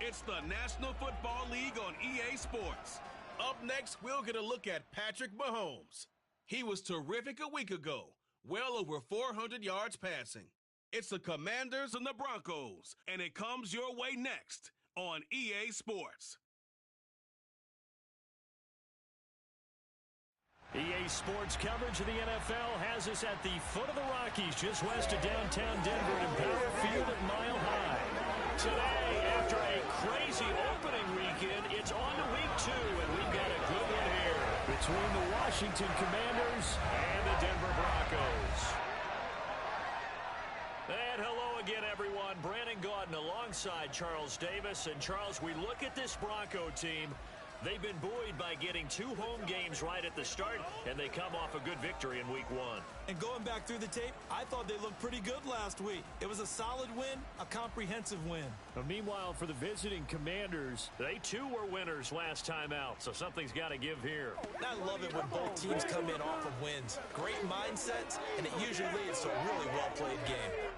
It's the National Football League on EA Sports. Up next, we'll get a look at Patrick Mahomes. He was terrific a week ago, well over 400 yards passing. It's the Commanders and the Broncos, and it comes your way next on EA Sports. EA Sports coverage of the NFL has us at the foot of the Rockies, just west of downtown Denver at Empower Field at Mile High. Today, after a crazy opening weekend, it's on to week 2, and we've got a good one here between the Washington Commanders and the Denver Broncos. And hello again, everyone. Brandon Gaudin alongside Charles Davis. And, Charles, we look at this Bronco team. They've been buoyed by getting 2 home games right at the start, and they come off a good victory in week 1. And going back through the tape, I thought they looked pretty good last week. It was a solid win, a comprehensive win. But meanwhile, for the visiting Commanders, they too were winners last time out, so something's got to give here. I love it when both teams come in off of wins. Great mindsets, and it usually leads to a really well-played game.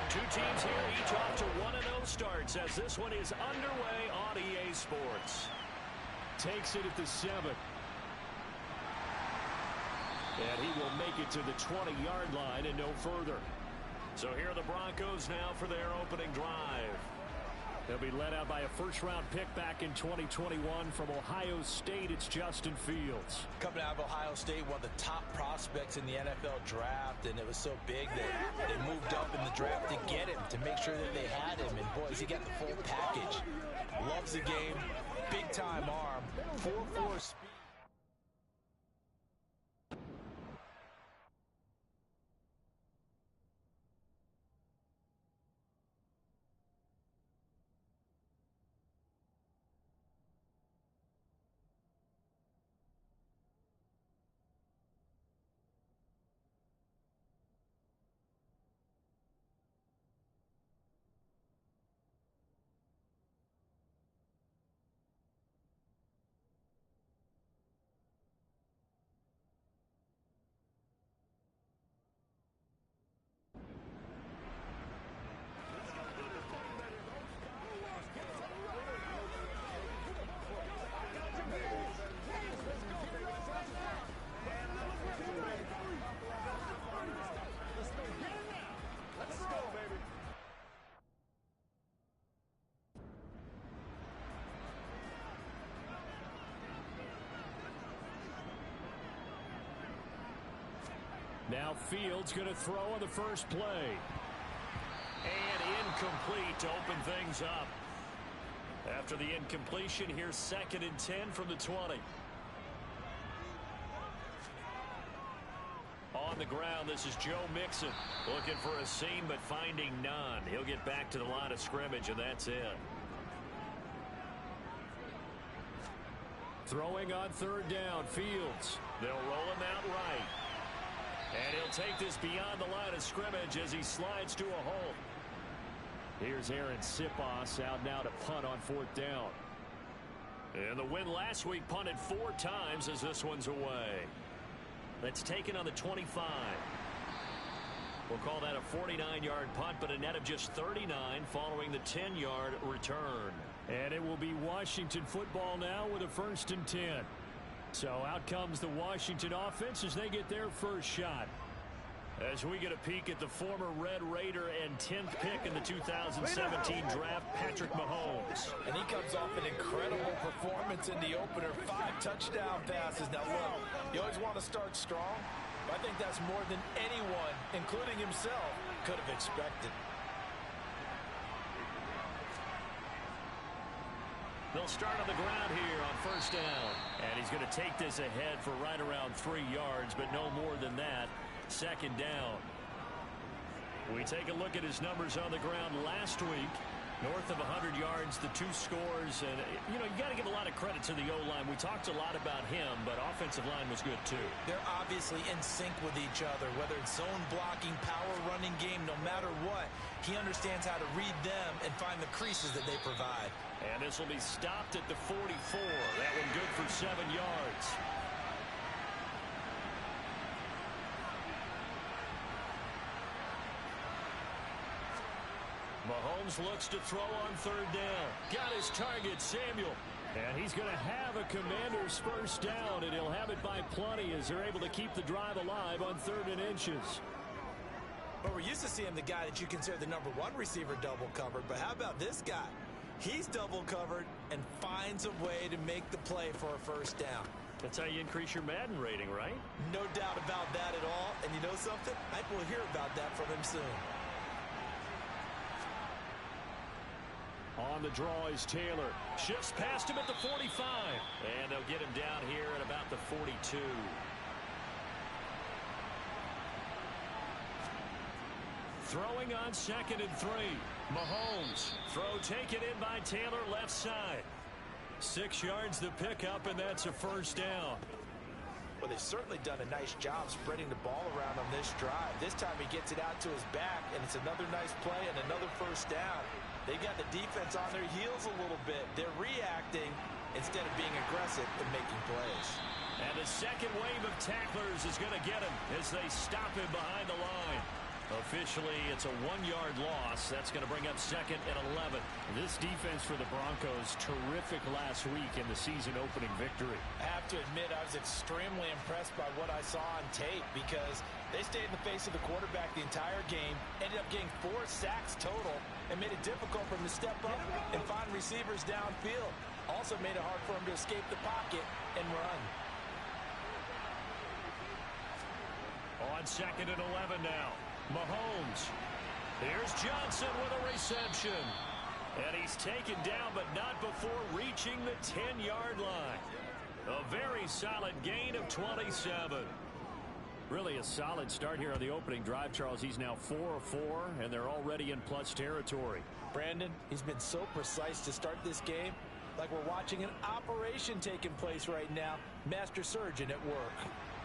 2 teams here, each off to 1-0 starts as this one is underway on EA Sports. Takes it at the 7. And he will make it to the 20-yard line and no further. So here are the Broncos now for their opening drive. They'll be led out by a first-round pick back in 2021 from Ohio State. It's Justin Fields. Coming out of Ohio State, one of the top prospects in the NFL draft, and it was so big that they moved up in the draft to get him, to make sure that they had him. And, boys, he got the full package. Loves the game, big-time arm, 4.4 speed. Now Fields going to throw on the first play. And incomplete to open things up. After the incompletion, here's 2nd and 10 from the 20. On the ground, this is Joe Mixon. Looking for a seam, but finding none. He'll get back to the line of scrimmage, and that's it. Throwing on 3rd down, Fields. They'll roll him out right. And he'll take this beyond the line of scrimmage as he slides to a hole. Here's Aaron Sipos out now to punt on 4th down. And the win last week punted 4 times as this one's away. That's taken on the 25. We'll call that a 49-yard punt, but a net of just 39 following the 10-yard return. And it will be Washington football now with a 1st and 10. So out comes the Washington offense as they get their first shot. As we get a peek at the former Red Raider and 10th pick in the 2017 draft, Patrick Mahomes. And he comes off an incredible performance in the opener. 5 touchdown passes. Now, look, you always want to start strong, but I think that's more than anyone, including himself, could have expected. They'll start on the ground here on 1st down. And he's going to take this ahead for right around 3 yards, but no more than that. 2nd down. We take a look at his numbers on the ground last week. North of 100 yards, the 2 scores. And, you got to give a lot of credit to the O-line. We talked a lot about him, but offensive line was good, too. They're obviously in sync with each other, whether it's zone blocking, power running game, no matter what. He understands how to read them and find the creases that they provide. And this will be stopped at the 44. That one good for 7 yards. Mahomes looks to throw on 3rd down. Got his target, Samuel. And he's going to have a Commander's first down, and he'll have it by plenty as they're able to keep the drive alive on 3rd and inches. But we're used to seeing the guy that you consider the number 1 receiver double covered. But how about this guy? He's double covered and finds a way to make the play for a first down. That's how you increase your Madden rating, right? No doubt about that at all. And you know something? I will hear about that from him soon. On the draw is Taylor. Shifts past him at the 45. And they'll get him down here at about the 42. Throwing on 2nd and 3. Mahomes. Throw taken in by Taylor left side. 6 yards the pickup, and that's a first down. Well, they've certainly done a nice job spreading the ball around on this drive. This time he gets it out to his back, and it's another nice play and another first down. They got the defense on their heels a little bit. They're reacting instead of being aggressive and making plays. And the second wave of tacklers is going to get him as they stop him behind the line. Officially, it's a 1-yard loss. That's going to bring up 2nd and 11. This defense for the Broncos, terrific last week in the season-opening victory. I have to admit, I was extremely impressed by what I saw on tape because they stayed in the face of the quarterback the entire game, ended up getting 4 sacks total, and made it difficult for him to step up and find receivers downfield. Also made it hard for him to escape the pocket and run. On 2nd and 11 now. Mahomes. Here's Johnson with a reception. And he's taken down, but not before reaching the 10-yard line. A very solid gain of 27. Really a solid start here on the opening drive, Charles. He's now 4 of 4, and they're already in plus territory. Brandon, he's been so precise to start this game, like we're watching an operation taking place right now. Master surgeon at work.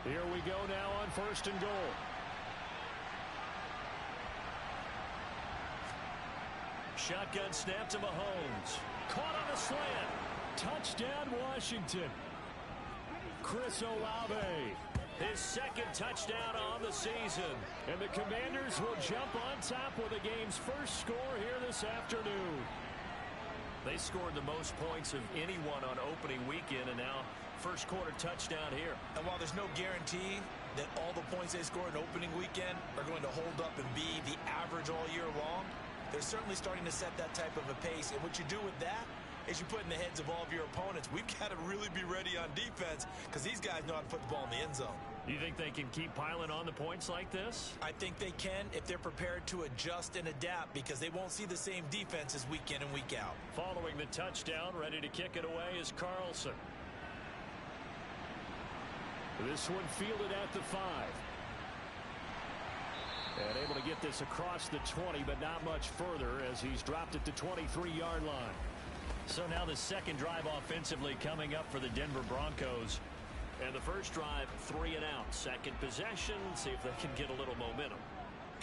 Here we go now on 1st and goal. Shotgun snap to Mahomes. Caught on a slant. Touchdown, Washington. Chris Olave. His 2nd touchdown on the season. And the Commanders will jump on top with the game's first score here this afternoon. They scored the most points of anyone on opening weekend, and now first quarter touchdown here. And while there's no guarantee that all the points they score in opening weekend are going to hold up and be the average all year long, they're certainly starting to set that type of a pace. And what you do with that is you put in the heads of all of your opponents, we've got to really be ready on defense because these guys know how to put the ball in the end zone. You think they can keep piling on the points like this? I think they can if they're prepared to adjust and adapt because they won't see the same defenses week in and week out. Following the touchdown, ready to kick it away is Carlson. This one fielded at the 5. And able to get this across the 20, but not much further as he's dropped it to 23-yard line. So now the second drive offensively coming up for the Denver Broncos. And the first drive, 3 and out. Second possession, see if they can get a little momentum.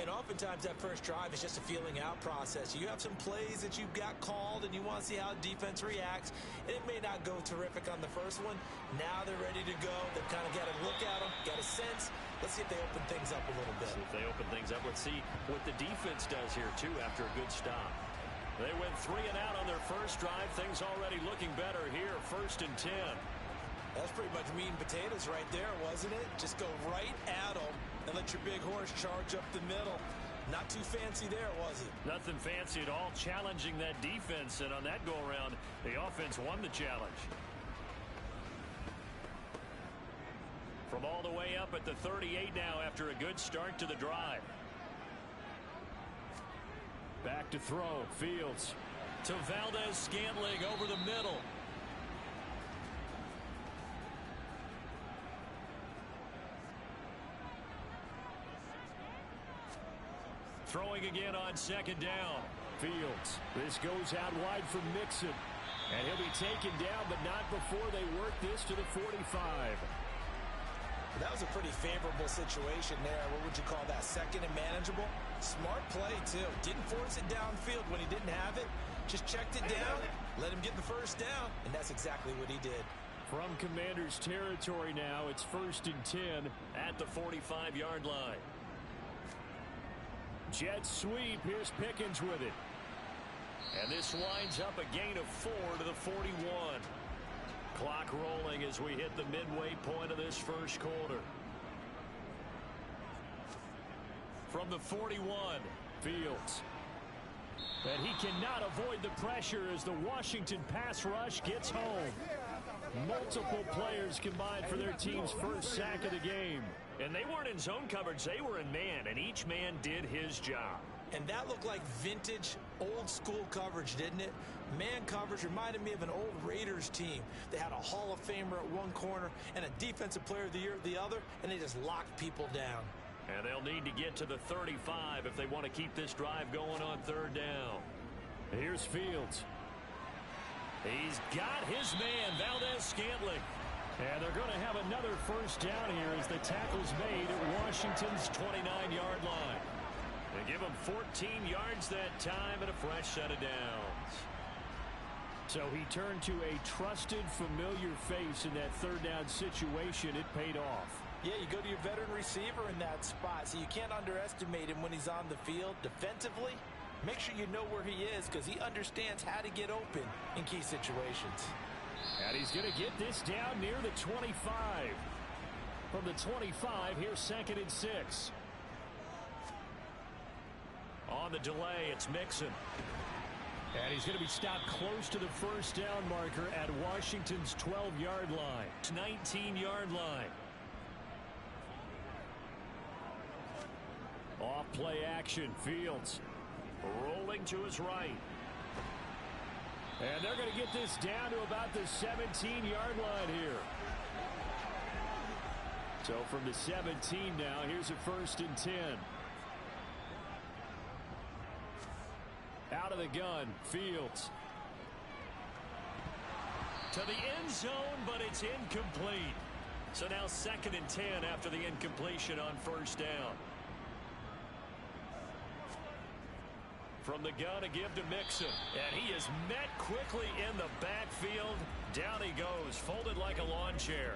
And oftentimes that first drive is just a feeling out process. You have some plays that you've got called and you want to see how defense reacts. And it may not go terrific on the first one. Now they're ready to go. They've kind of got a look at them, got a sense. Let's see if they open things up a little bit. See if they open things up. Let's see what the defense does here, too, after a good stop. They went 3 and out on their first drive. Things already looking better here. 1st and 10. That's pretty much meat and potatoes right there, wasn't it? Just go right at them and let your big horse charge up the middle. Not too fancy there, was it? Nothing fancy at all. Challenging that defense, and on that go-around, the offense won the challenge. From all the way up at the 38 now after a good start to the drive. Back to throw. Fields to Valdez-Scantling over the middle. Throwing again on second down. Fields. This goes out wide for Mixon. And he'll be taken down, but not before they work this to the 45. That was a pretty favorable situation there. What would you call that? Second and manageable? Smart play, too. Didn't force it downfield when he didn't have it. Just checked it down, let him get the first down, and that's exactly what he did. From Commanders territory now, it's 1st and 10 at the 45-yard line. Jet sweep. Here's Pickens with it. And this winds up a gain of 4 to the 41. Clock rolling as we hit the midway point of this first quarter. From the 41, Fields. And he cannot avoid the pressure as the Washington pass rush gets home. Multiple players combined for their team's first sack of the game. And they weren't in zone coverage, they were in man, and each man did his job. And that looked like vintage, old-school coverage, didn't it? Man coverage reminded me of an old Raiders team. They had a Hall of Famer at one corner and a Defensive Player of the Year at the other, and they just locked people down. And they'll need to get to the 35 if they want to keep this drive going on third down. Here's Fields. He's got his man, Valdez-Scantling. And they're going to have another first down here as the tackle's made at Washington's 29-yard line. They give him 14 yards that time and a fresh set of downs. So he turned to a trusted, familiar face in that third down situation. It paid off. Yeah, you go to your veteran receiver in that spot, so you can't underestimate him when he's on the field defensively. Make sure you know where he is because he understands how to get open in key situations. And he's going to get this down near the 25. From the 25, here's 2nd and 6. On the delay, it's Mixon. And he's going to be stopped close to the first down marker at Washington's 12-yard line. 19-yard line. Off play action, Fields. Rolling to his right. And they're going to get this down to about the 17-yard line here. So from the 17 now, here's a 1st and 10. Out of the gun, Fields. To the end zone, but it's incomplete. So now 2nd and 10 after the incompletion on first down. From the gun, a give to Mixon. And he is met quickly in the backfield. Down he goes, folded like a lawn chair.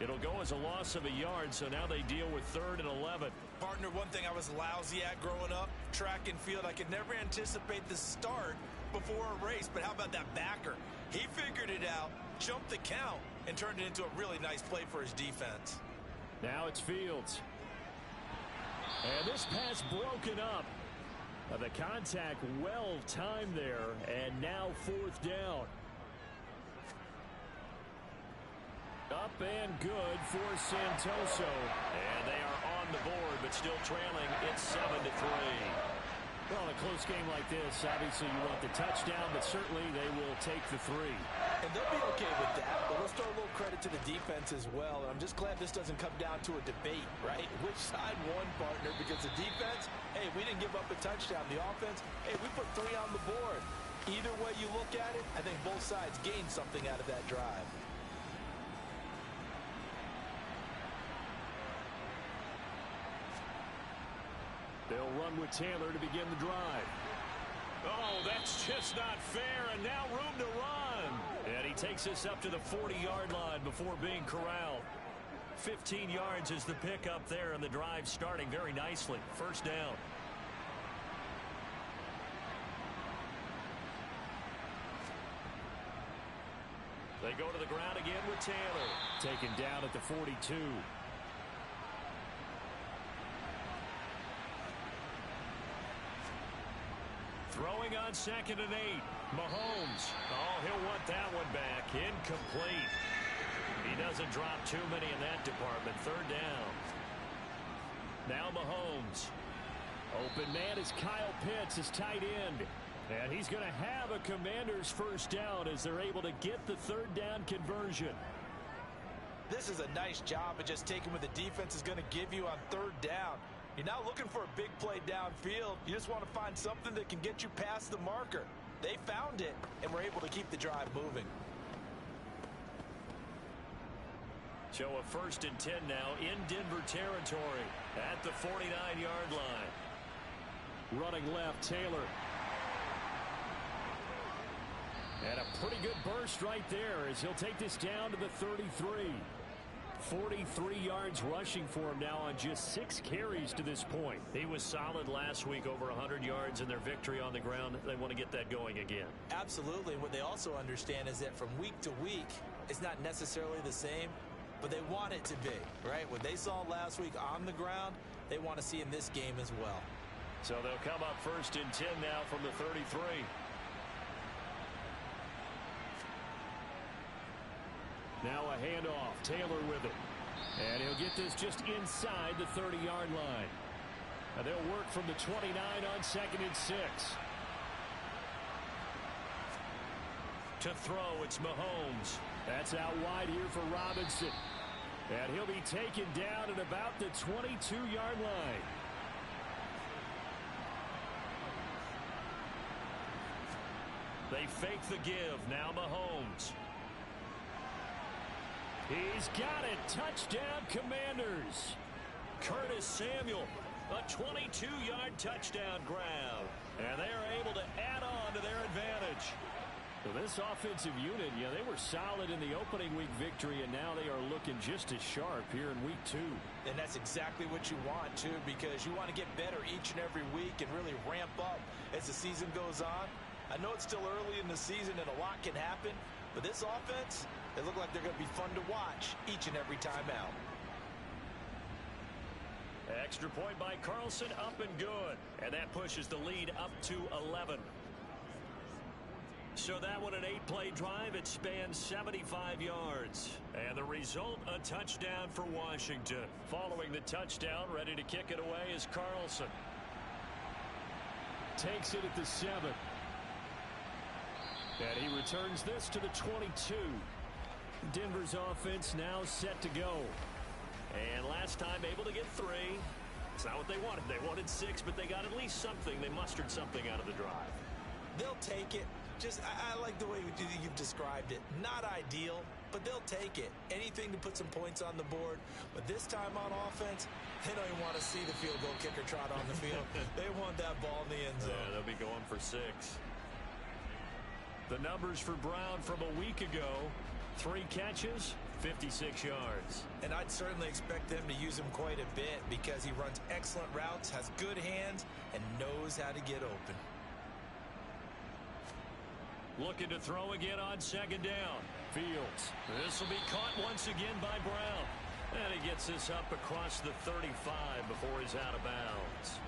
It'll go as a loss of a yard, so now they deal with 3rd and 11. Partner, one thing I was lousy at growing up, track and field, I could never anticipate the start before a race, but how about that backer? He figured it out, jumped the count, and turned it into a really nice play for his defense. Now it's Fields. And this pass broken up. The contact well timed there, and now 4th down. Up and good for Santoso. And they are on the board, but still trailing. It's 7-3. Well, in a close game like this, obviously you want the touchdown, but certainly they will take the 3. And they'll be okay with that, but let's throw a little credit to the defense as well. And I'm just glad this doesn't come down to a debate, right? Which side won, partner? Because the defense, hey, we didn't give up a touchdown. The offense, hey, we put 3 on the board. Either way you look at it, I think both sides gained something out of that drive. They'll run with Taylor to begin the drive. Oh, that's just not fair, and now room to run. And he takes us up to the 40-yard line before being corralled. 15 yards is the pickup there, and the drive starting very nicely. First down. They go to the ground again with Taylor. Taken down at the 42. Throwing on 2nd and 8. Mahomes. Oh, he'll want that one back. Incomplete. He doesn't drop too many in that department. 3rd down. Now Mahomes. Open man is Kyle Pitts, his tight end. And he's going to have a Commander's first down as they're able to get the 3rd down conversion. This is a nice job of just taking what the defense is going to give you on 3rd down. You're not looking for a big play downfield. You just want to find something that can get you past the marker. They found it and were able to keep the drive moving. So a 1st and 10 now in Denver territory at the 49-yard line. Running left, Taylor. And a pretty good burst right there as he'll take this down to the 33. 43 yards rushing for him now on just 6 carries to this point. He was solid last week, over 100 yards in their victory on the ground. They want to get that going again. Absolutely. What they also understand is that from week to week, it's not necessarily the same, but they want it to be, right? What they saw last week on the ground, they want to see in this game as well. So they'll come up 1st and 10 now from the 33. Now a handoff. Taylor with it. And he'll get this just inside the 30-yard line. And they'll work from the 29 on 2nd and 6. To throw, it's Mahomes. That's out wide here for Robinson. And he'll be taken down at about the 22-yard line. They fake the give. Now Mahomes. He's got it. Touchdown, Commanders. Curtis Samuel, a 22-yard touchdown grab. And they are able to add on to their advantage. So this offensive unit, they were solid in the opening week victory, and now they are looking just as sharp here in week 2. And that's exactly what you want, too, because you want to get better each and every week and really ramp up as the season goes on. I know it's still early in the season and a lot can happen, but this offense, they look like they're going to be fun to watch each and every time out. Extra point by Carlson, up and good. And that pushes the lead up to 11. So that one, an 8-play drive. It spans 75 yards. And the result, a touchdown for Washington. Following the touchdown, ready to kick it away is Carlson. Takes it at the 7. And he returns this to the 22. Denver's offense now set to go. And last time able to get 3. It's not what they wanted. They wanted 6, but they got at least something. They mustered something out of the drive. They'll take it. I like the way you've described it. Not ideal, but they'll take it. Anything to put some points on the board. But this time on offense, they don't even want to see the field goal kicker trot on the field. They want that ball in the end zone. Yeah, they'll be going for 6. The numbers for Brown from a week ago. 3 catches, 56 yards. And I'd certainly expect them to use him quite a bit because he runs excellent routes, has good hands, and knows how to get open. Looking to throw again on 2nd down. Fields. This will be caught once again by Brown. And he gets this up across the 35 before he's out of bounds.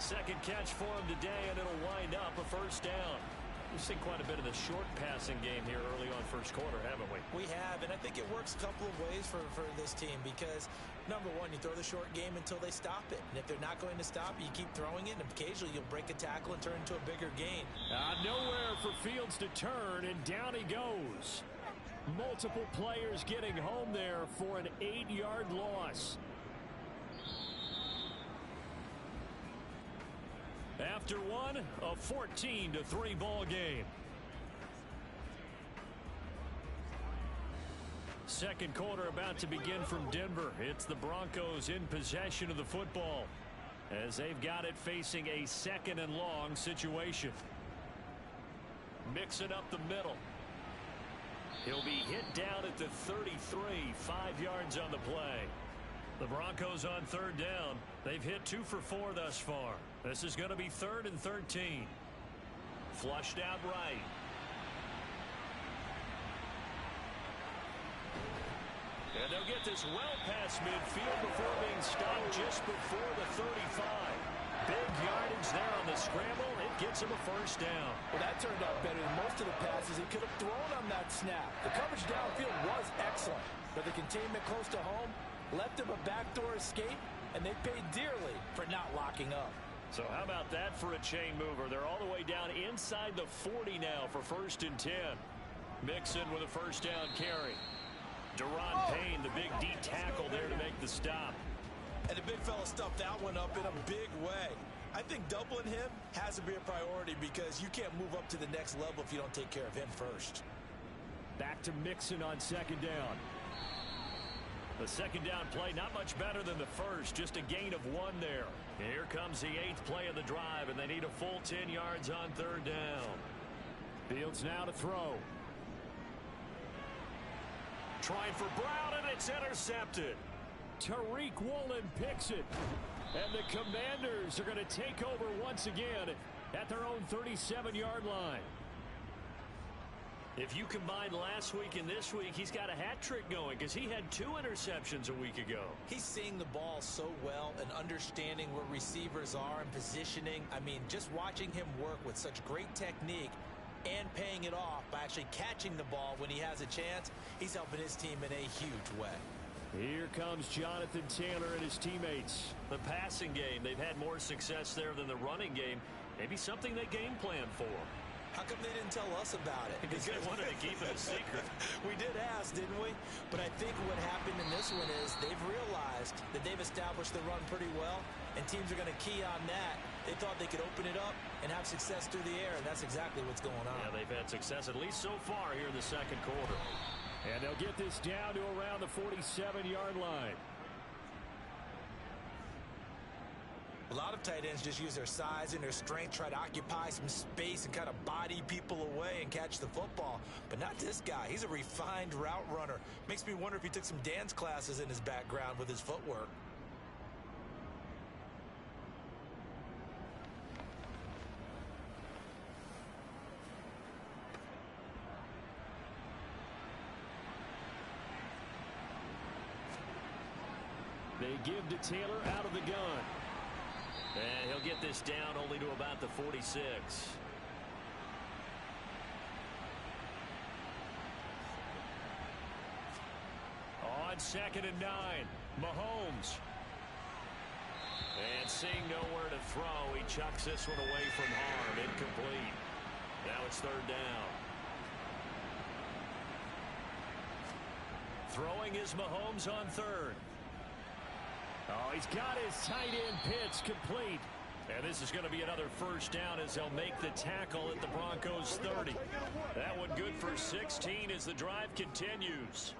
2nd catch for him today, and it'll wind up a 1st down. We've seen quite a bit of the short passing game here early on 1st quarter, haven't we? We have, and I think it works a couple of ways for this team because, number one, you throw the short game until they stop it. And if they're not going to stop it, you keep throwing it, and occasionally you'll break a tackle and turn into a bigger gain. Nowhere for Fields to turn, and down he goes. Multiple players getting home there for an 8-yard loss. After one, a 14-3 ball game. 2nd quarter about to begin from Denver. It's the Broncos in possession of the football as they've got it facing a 2nd and long situation. Mixing up the middle. He'll be hit down at the 33, 5 yards on the play. The Broncos on 3rd down. They've hit 2 for 4 thus far. This is going to be 3rd and 13. Flushed out right. And they'll get this well past midfield before being stopped just before the 35. Big yardage there on the scramble. It gets him a 1st down. Well, that turned out better than most of the passes he could have thrown on that snap. The coverage downfield was excellent, but the containment close to home left him a backdoor escape, and they paid dearly for not locking up. So how about that for a chain mover? They're all the way down inside the 40 now for 1st and 10. Mixon with a 1st down carry. Deron Payne, the big D tackle there to make the stop. And the big fella stuffed that one up in a big way. I think doubling him has to be a priority because you can't move up to the next level if you don't take care of him first. Back to Mixon on second down. The second down play not much better than the first, just a gain of 1 there. Here comes the 8th play of the drive, and they need a full 10 yards on third down. Fields now to throw. Trying for Brown, and it's intercepted. Tariq Woolen picks it. And the Commanders are going to take over once again at their own 37-yard line. If you combine last week and this week, he's got a hat trick going because he had 2 interceptions a week ago. He's seeing the ball so well and understanding where receivers are and positioning. I mean, just watching him work with such great technique and paying it off by actually catching the ball when he has a chance, he's helping his team in a huge way. Here comes Jonathan Taylor and his teammates. The passing game, they've had more success there than the running game. Maybe something they game plan for. How come they didn't tell us about it? Because they wanted to keep it a secret. We did ask, didn't we? But I think what happened in this one is they've realized that they've established the run pretty well, and teams are going to key on that. They thought they could open it up and have success through the air, and that's exactly what's going on. Yeah, they've had success at least so far here in the second quarter. And they'll get this down to around the 47-yard line. A lot of tight ends just use their size and their strength, try to occupy some space and kind of body people away and catch the football. But not this guy. He's a refined route runner. Makes me wonder if he took some dance classes in his background with his footwork. They give to Taylor out of the gun. And he'll get this down only to about the 46. On 2nd and 9, Mahomes. And seeing nowhere to throw, he chucks this one away from harm. Incomplete. Now it's 3rd down. Throwing is Mahomes on 3rd. Oh, he's got his tight end pitch complete. And this is going to be another 1st down as they'll make the tackle at the Broncos 30. That one good for 16 as the drive continues.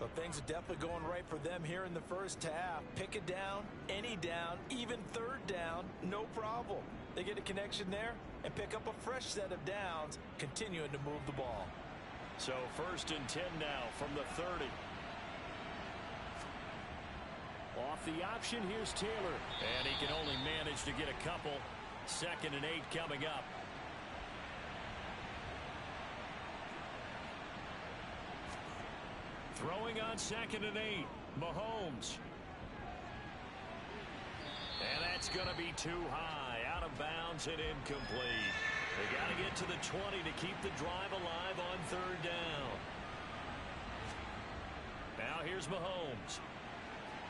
Well, things are definitely going right for them here in the first half. Pick a down, any down, even 3rd down, no problem. They get a connection there and pick up a fresh set of downs, continuing to move the ball. So 1st and 10 now from the 30. Off the option, here's Taylor. And he can only manage to get a couple. 2nd and 8 coming up. Throwing on 2nd and 8. Mahomes. And that's going to be too high. Out of bounds and incomplete. They got to get to the 20 to keep the drive alive on 3rd down. Now here's Mahomes.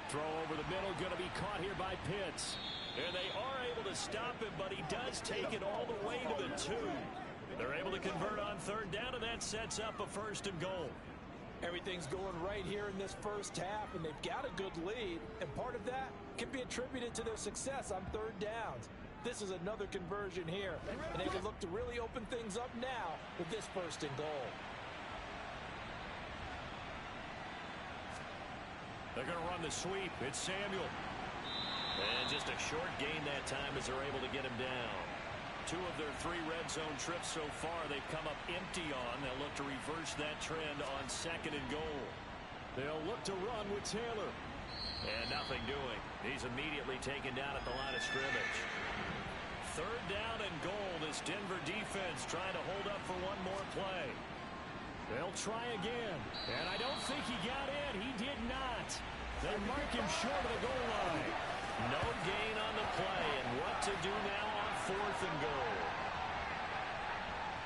Throw over the middle, going to be caught here by Pitts. And they are able to stop him, but he does take it all the way to the 2. They're able to convert on 3rd down, and that sets up a 1st and goal. Everything's going right here in this first half, and they've got a good lead. And part of that can be attributed to their success on 3rd downs. This is another conversion here, and they can look to really open things up now with this 1st and goal. They're going to run the sweep. It's Samuel. And just a short gain that time as they're able to get him down. 2 of their 3 red zone trips so far they've come up empty on. They'll look to reverse that trend on 2nd and goal. They'll look to run with Taylor. And nothing doing. He's immediately taken down at the line of scrimmage. 3rd down and goal. This Denver defense trying to hold up for one more play. They'll try again. And I don't think he got in. He did not. They mark him short of the goal line. No gain on the play. And what to do now on 4th and goal?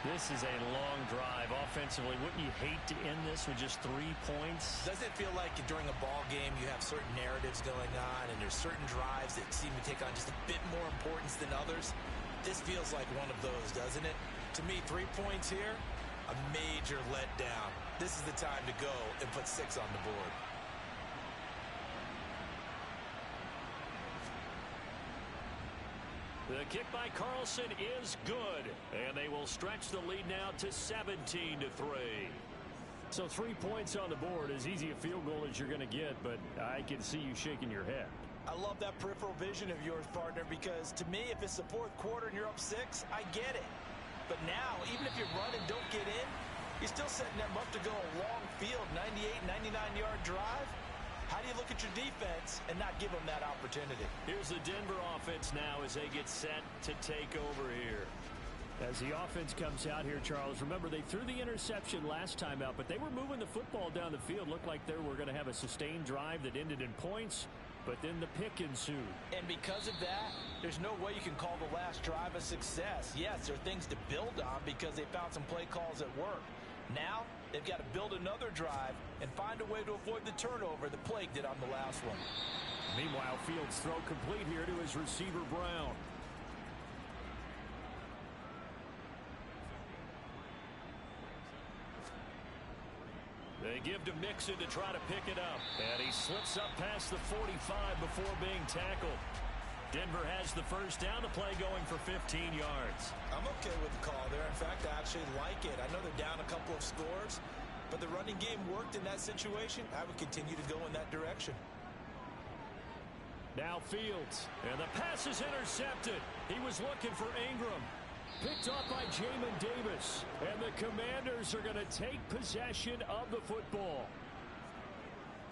This is a long drive offensively. Wouldn't you hate to end this with just 3 points? Doesn't it feel like during a ball game you have certain narratives going on and there's certain drives that seem to take on just a bit more importance than others? This feels like one of those, doesn't it? To me, 3 points here, a major letdown. This is the time to go and put 6 on the board. The kick by Carlson is good, and they will stretch the lead now to 17-3. So 3 points on the board, as easy a field goal as you're going to get, but I can see you shaking your head. I love that peripheral vision of yours, partner, because to me, if it's the fourth quarter and you're up 6, I get it. But now, even if you run and don't get in, you're still setting them up to go a long field, 98, 99-yard drive. How do you look at your defense and not give them that opportunity? Here's the Denver offense now as they get set to take over here. As the offense comes out here, Charles, remember they threw the interception last time out, but they were moving the football down the field. Looked like they were going to have a sustained drive that ended in points, but then the pick ensued. And because of that, there's no way you can call the last drive a success. Yes, there are things to build on because they found some play calls at work. Now, they've got to build another drive and find a way to avoid the turnover that plagued it on the last one. Meanwhile, Fields' throw complete here to his receiver, Brown. They give to Mixon to try to pick it up. And he slips up past the 45 before being tackled. Denver has the first down to play going for 15 yards. I'm okay with the call there. In fact, I actually like it. I know they're down a couple of scores, but the running game worked in that situation. I would continue to go in that direction. Now Fields, and the pass is intercepted. He was looking for Ingram. Picked off by Jamin Davis. And the Commanders are going to take possession of the football.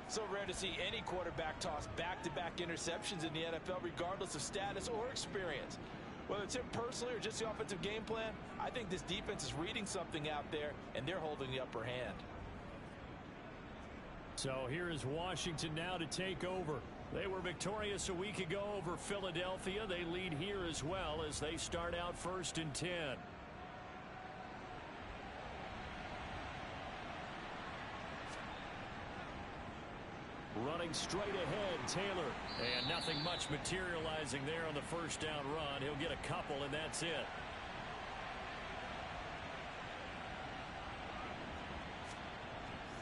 So rare to see any quarterback toss back-to-back interceptions in the NFL, regardless of status or experience. Whether it's him personally or just the offensive game plan, I think this defense is reading something out there, and they're holding the upper hand. So here is Washington now to take over. They were victorious a week ago over Philadelphia. They lead here as well as they start out 1st and 10. Running straight ahead, Taylor. And nothing much materializing there on the first down run. He'll get a couple, and that's it.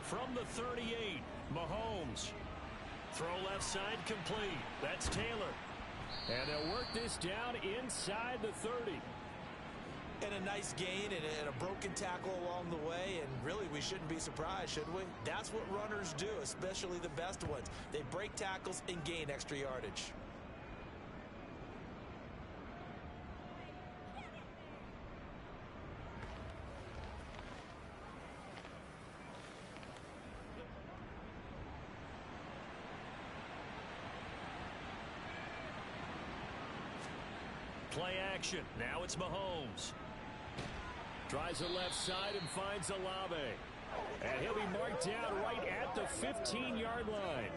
From the 38, Mahomes. Throw left side complete. That's Taylor. And they'll work this down inside the 30. And a nice gain and a broken tackle along the way. And really, we shouldn't be surprised, should we? That's what runners do, especially the best ones. They break tackles and gain extra yardage. Play action. Now it's Mahomes. Tries the left side and finds Olave. And he'll be marked down right at the 15-yard line.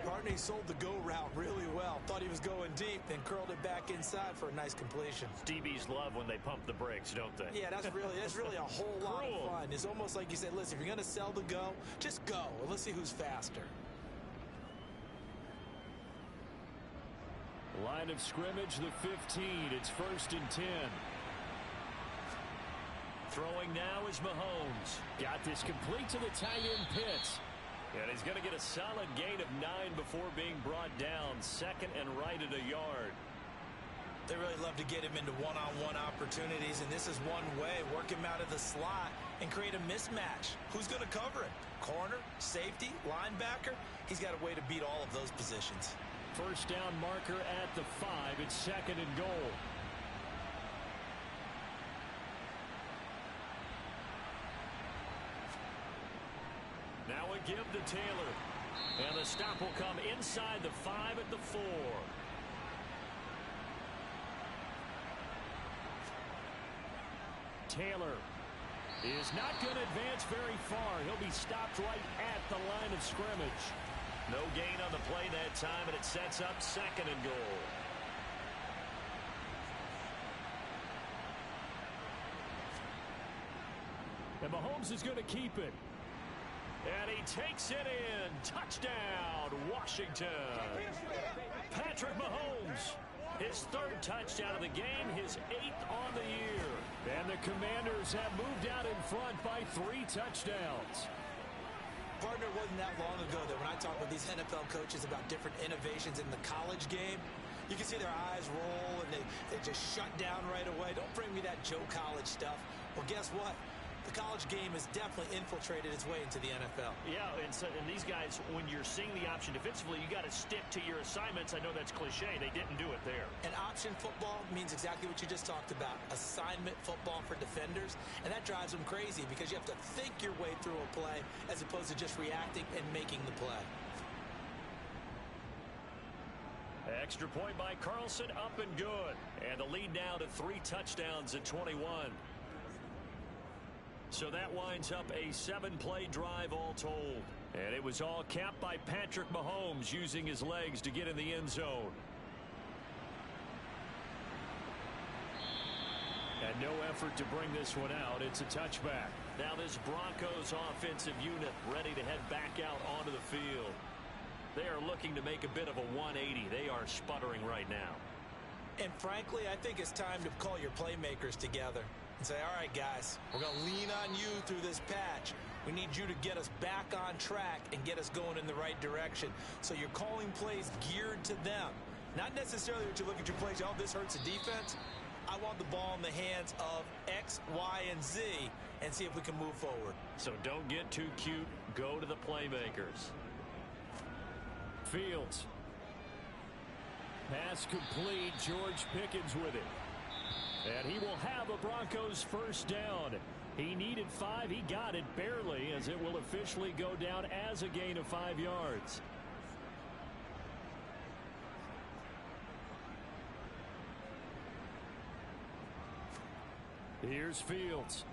Barney sold the go route really well. Thought he was going deep, then curled it back inside for a nice completion. DBs love when they pump the brakes, don't they? Yeah, that's really a whole lot of fun. It's almost like you said, listen, if you're going to sell the go, just go. And let's see who's faster. Line of scrimmage, the 15. It's 1st and 10. Throwing now is Mahomes. Got this complete to the tight end Pitts. And he's going to get a solid gain of 9 before being brought down. 2nd and right at a yard. They really love to get him into one-on-one opportunities, and this is one way. Work him out of the slot and create a mismatch. Who's going to cover him? Corner, safety, linebacker? He's got a way to beat all of those positions. First down marker at the 5. It's 2nd and goal. Now a give to Taylor. And the stop will come inside the 5 at the 4. Taylor is not going to advance very far. He'll be stopped right at the line of scrimmage. No gain on the play that time, and it sets up 2nd and goal. And Mahomes is going to keep it. And he takes it in. Touchdown, Washington. Patrick Mahomes, his 3rd touchdown of the game, his 8th on the year. And the Commanders have moved out in front by 3 touchdowns. Partner, wasn't that long ago that when I talk with these NFL coaches about different innovations in the college game, You can see their eyes roll, and they just shut down right away. Don't bring me that Joe College stuff. Well, guess what? The college game has definitely infiltrated its way into the NFL. Yeah, and these guys, when you're seeing the option defensively, you got to stick to your assignments. I know that's cliche. They didn't do it there. And option football means exactly what you just talked about. Assignment football for defenders. And that drives them crazy because you have to think your way through a play as opposed to just reacting and making the play. Extra point by Carlson, up and good. And the lead now to 3 touchdowns at 21. So that winds up a 7-play drive all told. And it was all capped by Patrick Mahomes using his legs to get in the end zone. And no effort to bring this one out. It's a touchback. Now this Broncos offensive unit ready to head back out onto the field. They are looking to make a bit of a 180. They are sputtering right now. And frankly, I think it's time to call your playmakers together and say, all right, guys, we're going to lean on you through this patch. We need you to get us back on track and get us going in the right direction. So you're calling plays geared to them. Not necessarily that you look at your plays, oh, this hurts the defense. I want the ball in the hands of X, Y, and Z and see if we can move forward. So don't get too cute. Go to the playmakers. Fields. Pass complete. George Pickens with it. And he will have a Broncos first down. He needed 5. He got it barely, as it will officially go down as a gain of 5 yards. Here's Fields.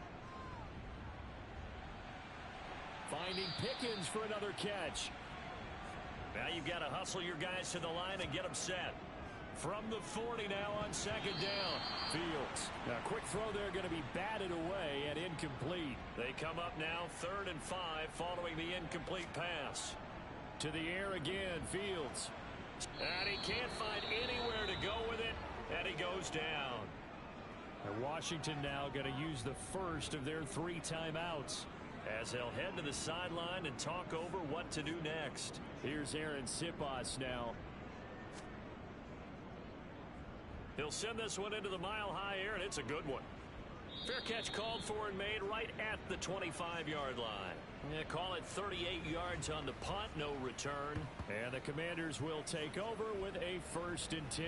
Finding Pickens for another catch. Now you've got to hustle your guys to the line and get them set. From the 40 now on second down. Fields. Now quick throw there going to be batted away and incomplete. They come up now 3rd and 5 following the incomplete pass. To the air again, Fields. And he can't find anywhere to go with it, and he goes down. And Washington now going to use the first of their 3 timeouts, as they'll head to the sideline and talk over what to do next. Here's Aaron Sipos now. He'll send this one into the mile-high air, and it's a good one. Fair catch called for and made right at the 25-yard line. Yeah, call it 38 yards on the punt, no return. And the Commanders will take over with a 1st and 10.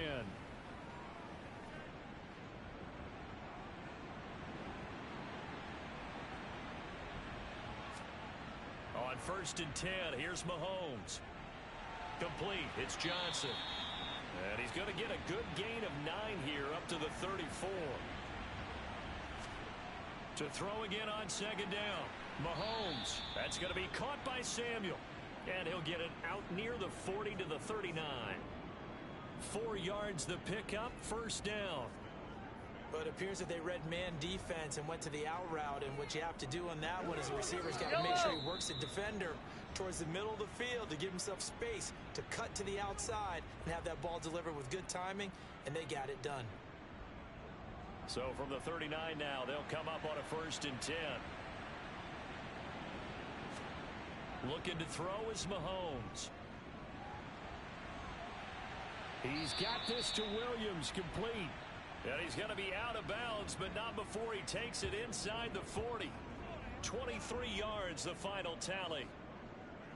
On 1st and 10, here's Mahomes. Complete. It's Johnson. And he's going to get a good gain of 9 here up to the 34. To throw again on second down. Mahomes. That's going to be caught by Samuel. And he'll get it out near the 40 to the 39. 4 yards the pickup, 1st down. But it appears that they read man defense and went to the out route, and what you have to do on that one is the receiver's got to make sure he works the defender towards the middle of the field to give himself space to cut to the outside and have that ball delivered with good timing, and they got it done. So from the 39 now, they'll come up on a 1st and 10. Looking to throw is Mahomes. He's got this to Williams, complete. And he's going to be out of bounds, but not before he takes it inside the 40. 23 yards, the final tally.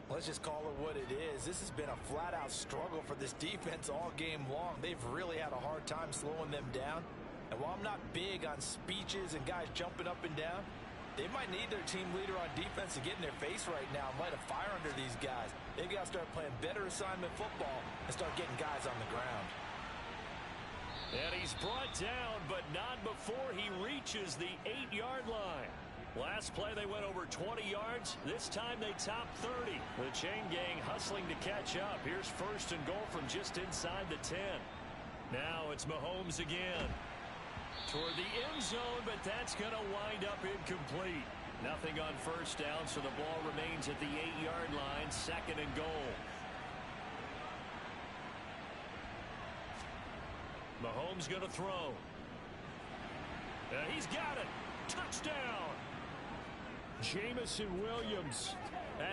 Let's just call it what it is. This has been a flat-out struggle for this defense all game long. They've really had a hard time slowing them down. And while I'm not big on speeches and guys jumping up and down, they might need their team leader on defense to get in their face right now, light a fire under these guys. They've got to start playing better assignment football and start getting guys on the ground. And he's brought down, but not before he reaches the 8-yard line. Last play, they went over 20 yards. This time, they topped 30. The chain gang hustling to catch up. Here's 1st and goal from just inside the 10. Now it's Mahomes again. Toward the end zone, but that's going to wind up incomplete. Nothing on 1st down, so the ball remains at the 8-yard line, 2nd and goal. Mahomes going to throw. He's got it. Touchdown. Jamison Williams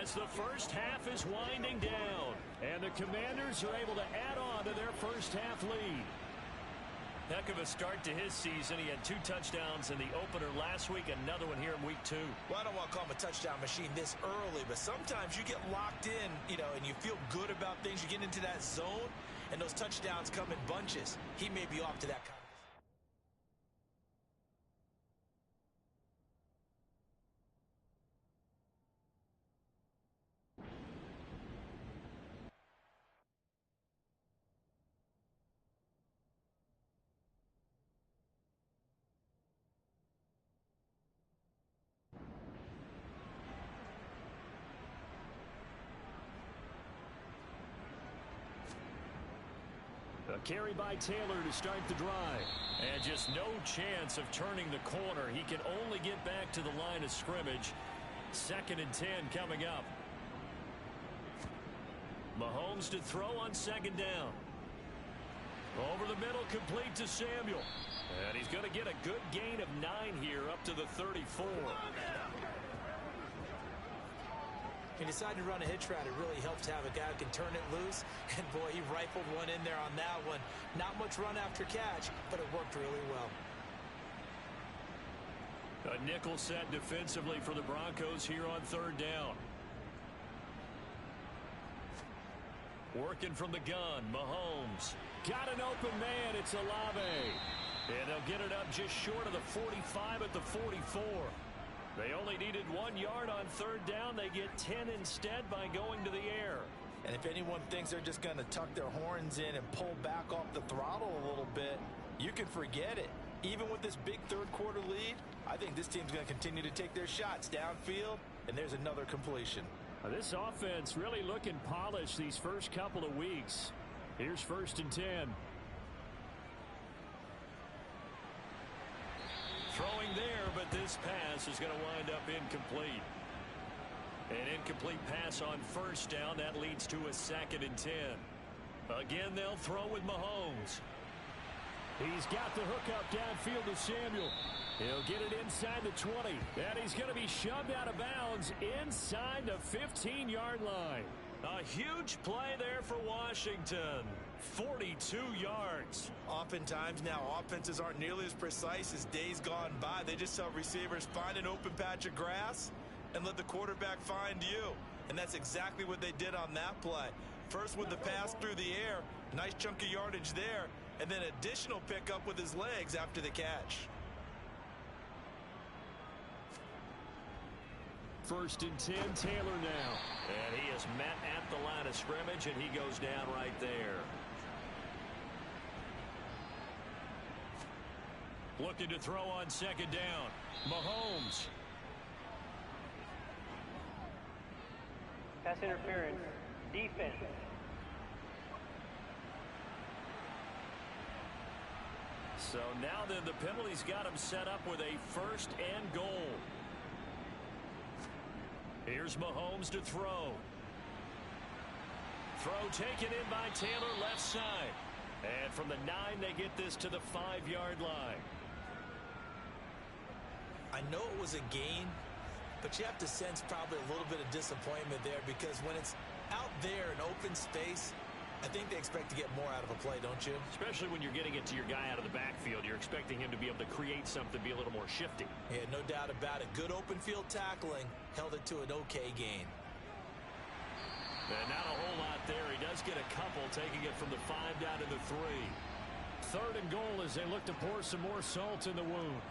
as the first half is winding down. And the Commanders are able to add on to their first half lead. Heck of a start to his season. He had 2 touchdowns in the opener last week, another one here in week 2. Well, I don't want to call him a touchdown machine this early, but sometimes you get locked in, and you feel good about things. You get into that zone, and those touchdowns come in bunches. He may be off to that kind. A carry by Taylor to start the drive. And just no chance of turning the corner. He can only get back to the line of scrimmage. 2nd and 10 coming up. Mahomes to throw on 2nd down. Over the middle, complete to Samuel. And he's going to get a good gain of 9 here up to the 34. He decided to run a hitch route. It really helps to have a guy who can turn it loose. And, boy, he rifled one in there on that one. Not much run after catch, but it worked really well. A nickel set defensively for the Broncos here on 3rd down. Working from the gun, Mahomes. Got an open man, it's Olave. And they'll get it up just short of the 45 at the 44. They only needed 1 yard on 3rd down. They get 10 instead by going to the air. And if anyone thinks they're just going to tuck their horns in and pull back off the throttle a little bit, you can forget it. Even with this big 3rd quarter lead, I think this team's going to continue to take their shots downfield, and there's another completion. This offense really looking polished these first couple of weeks. Here's 1st and 10. Throwing there, but this pass is going to wind up incomplete. An incomplete pass on 1st down. That leads to a 2nd and 10. Again, they'll throw with Mahomes. He's got the hook up downfield to Samuel. He'll get it inside the 20. And he's going to be shoved out of bounds inside the 15-yard line. A huge play there for Washington. 42 yards. Oftentimes now, offenses aren't nearly as precise as days gone by. They just tell receivers, find an open patch of grass and let the quarterback find you. And that's exactly what they did on that play. First with the pass through the air, nice chunk of yardage there, and then additional pickup with his legs after the catch. 1st and 10, Taylor now. And he is met at the line of scrimmage, and he goes down right there. Looking to throw on 2nd down. Mahomes. Pass interference. Defense. So now then the penalty's got him set up with a 1st and goal. Here's Mahomes to throw. Throw taken in by Taylor left side. And from the 9, they get this to the 5-yard line. I know it was a gain, but you have to sense probably a little bit of disappointment there because when it's out there in open space, I think they expect to get more out of a play, don't you? Especially when you're getting it to your guy out of the backfield. You're expecting him to be able to create something, be a little more shifty. Yeah, no doubt about it. Good open field tackling held it to an okay gain. And not a whole lot there. He does get a couple, taking it from the 5 down to the 3. 3rd and goal as they look to pour some more salt in the wound.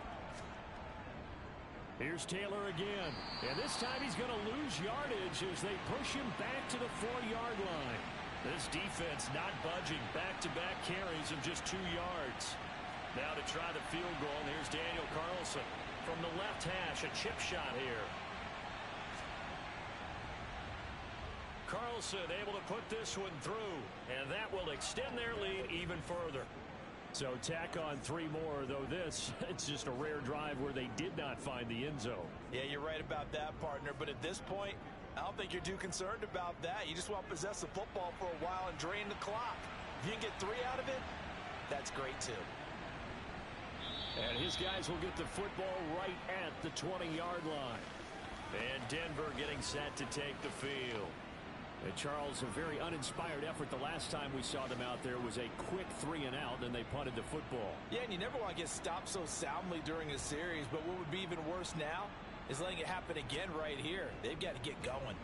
Here's Taylor again. And this time he's going to lose yardage as they push him back to the 4-yard line. This defense not budging. Back-to-back carries of just 2 yards. Now to try the field goal. And here's Daniel Carlson from the left hash. A chip shot here. Carlson able to put this one through. And that will extend their lead even further. So tack on 3 more, though this, it's just a rare drive where they did not find the end zone. Yeah, you're right about that, partner. But at this point, I don't think you're too concerned about that. You just want to possess the football for a while and drain the clock. If you can get 3 out of it, that's great too. And his guys will get the football right at the 20-yard line. And Denver getting set to take the field. And Charles, a very uninspired effort the last time we saw them out there was a quick 3-and-out, and they punted the football. Yeah, and you never want to get stopped so soundly during a series, but what would be even worse now is letting it happen again right here. They've got to get going.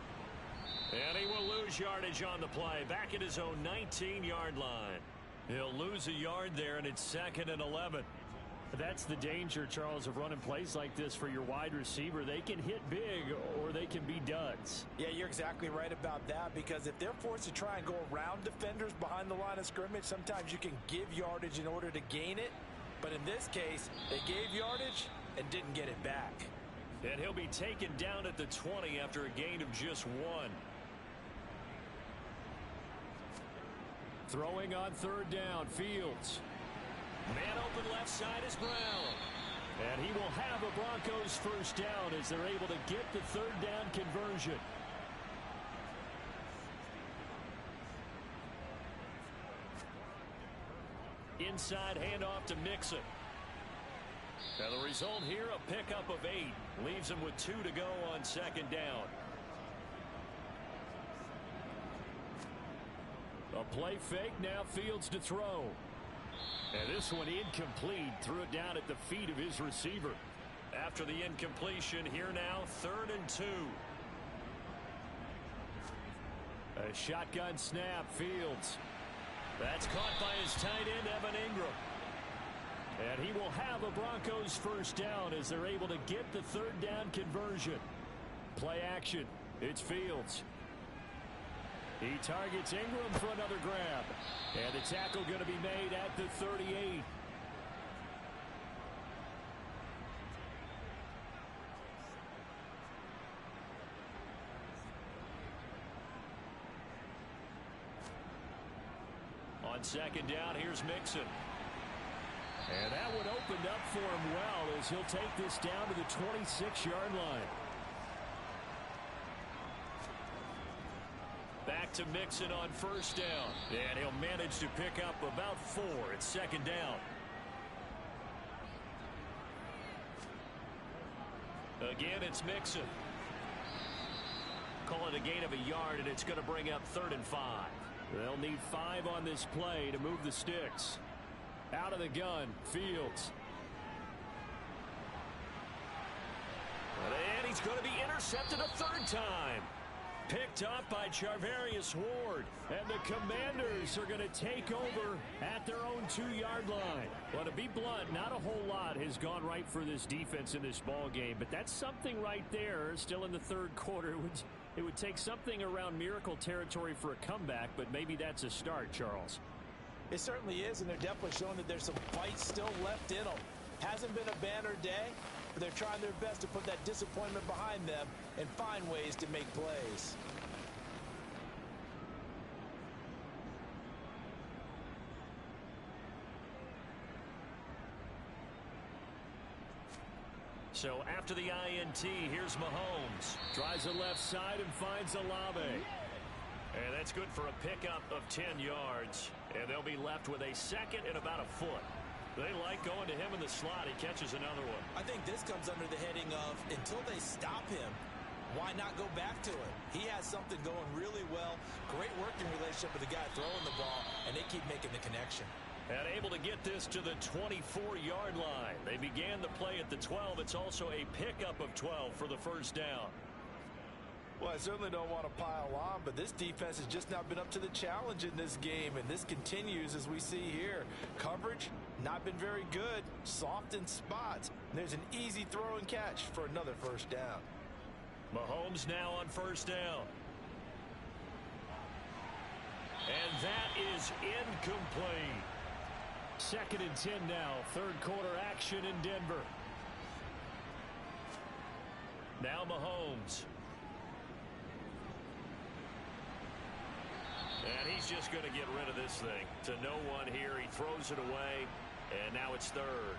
And he will lose yardage on the play, back at his own 19-yard line. He'll lose a yard there, and it's 2nd and 11. That's the danger, Charles, of running plays like this for your wide receiver. They can hit big or they can be duds. Yeah, you're exactly right about that, because if they're forced to try and go around defenders behind the line of scrimmage, sometimes you can give yardage in order to gain it. But in this case, they gave yardage and didn't get it back. And he'll be taken down at the 20 after a gain of just 1. Throwing on 3rd down, Fields. Man open left side is Brown. And he will have a Broncos first down as they're able to get the 3rd down conversion. Inside handoff to Mixon. And the result here, a pickup of 8. Leaves him with 2 to go on 2nd down. A play fake, now Fields to throw. And this one incomplete. Threw it down at the feet of his receiver. After the incompletion, here now, 3rd and 2. A shotgun snap, Fields. That's caught by his tight end, Evan Ingram. And he will have a Broncos first down as they're able to get the 3rd down conversion. Play action. It's Fields. He targets Ingram for another grab. And the tackle going to be made at the 38. On 2nd down, here's Mixon. And that one opened up for him well as he'll take this down to the 26-yard line. Back to Mixon on 1st down. And he'll manage to pick up about 4 at 2nd down. Again, it's Mixon. Call it a gain of a yard, and it's going to bring up 3rd and 5. They'll need 5 on this play to move the sticks. Out of the gun, Fields. And he's going to be intercepted a 3rd time. Picked up by Charvarius Ward. And the Commanders are going to take over at their own 2-yard line. Well, to be blunt, not a whole lot has gone right for this defense in this ball game, but that's something right there. Still in the 3rd quarter. It would take something around miracle territory for a comeback, but maybe that's a start, Charles. It certainly is, and they're definitely showing that there's some fight still left in them. Hasn't been a banner day, but they're trying their best to put that disappointment behind them and find ways to make plays. So after the INT, here's Mahomes. Tries the left side and finds Olave. And that's good for a pickup of 10 yards. And they'll be left with a 2nd and about a foot. They like going to him in the slot. He catches another one. I think this comes under the heading of, until they stop him, why not go back to it? He has something going really well. Great working relationship with the guy throwing the ball, and they keep making the connection. And able to get this to the 24-yard line. They began the play at the 12. It's also a pickup of 12 for the first down. Well, I certainly don't want to pile on, but this defense has just not been up to the challenge in this game, and this continues as we see here. Coverage, not been very good, soft in spots. And there's an easy throw and catch for another first down. Mahomes now on 1st down. And that is incomplete. 2nd and 10 now. 3rd quarter action in Denver. Now Mahomes. And he's just going to get rid of this thing. To no one here. He throws it away. And now it's 3rd.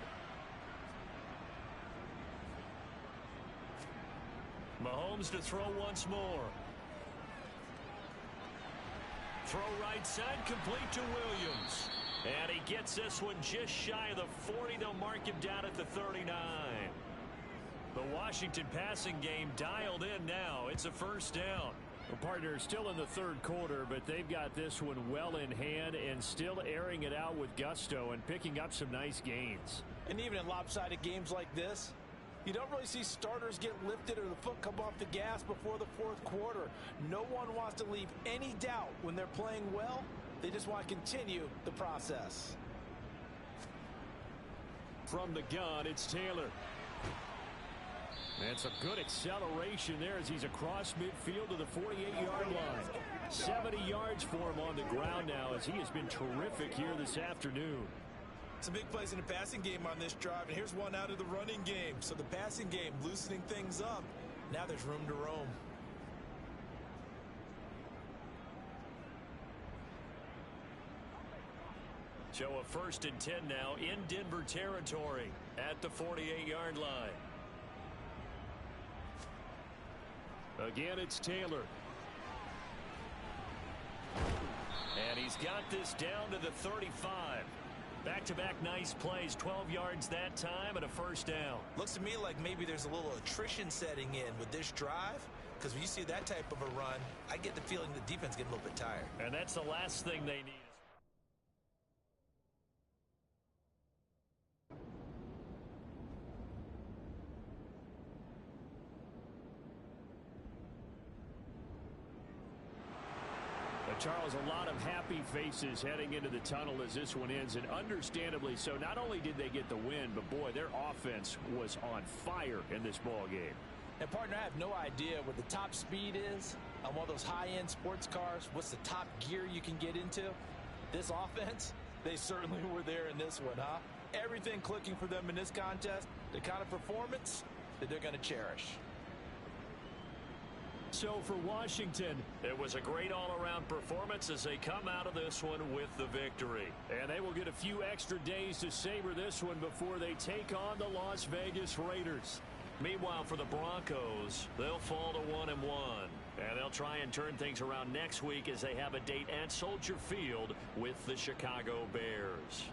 Mahomes to throw once more. Throw right side, complete to Williams. And he gets this one just shy of the 40. They'll mark him down at the 39. The Washington passing game dialed in now. It's a first down. The partner still in the third quarter, but they've got this one well in hand and still airing it out with gusto and picking up some nice gains. And even in lopsided games like this, you don't really see starters get lifted or the foot come off the gas before the fourth quarter. No one wants to leave any doubt when they're playing well. They just want to continue the process. From the gun, it's Taylor. And some good acceleration there as he's across midfield to the 48-yard line. 70 yards for him on the ground now as he has been terrific here this afternoon. Some big plays in the passing game on this drive, and here's one out of the running game. So the passing game loosening things up. Now there's room to roam. So a 1st and 10 now in Denver territory at the 48-yard line. Again, it's Taylor. And he's got this down to the 35. Back-to-back nice plays, 12 yards that time and a first down. Looks to me like maybe there's a little attrition setting in with this drive, because when you see that type of a run, I get the feeling the defense getting a little bit tired. And that's the last thing they need. Charles, a lot of happy faces heading into the tunnel as this one ends, and understandably so. Not only did they get the win, but boy, their offense was on fire in this ball game. And partner, I have no idea what the top speed is on one of those high-end sports cars. What's the top gear you can get into? This offense, they certainly were there in this one, huh? Everything clicking for them in this contest, the kind of performance that they're going to cherish. So for Washington, it was a great all-around performance as they come out of this one with the victory. And they will get a few extra days to savor this one before they take on the Las Vegas Raiders. Meanwhile, for the Broncos, they'll fall to 1-1. And they'll try and turn things around next week as they have a date at Soldier Field with the Chicago Bears.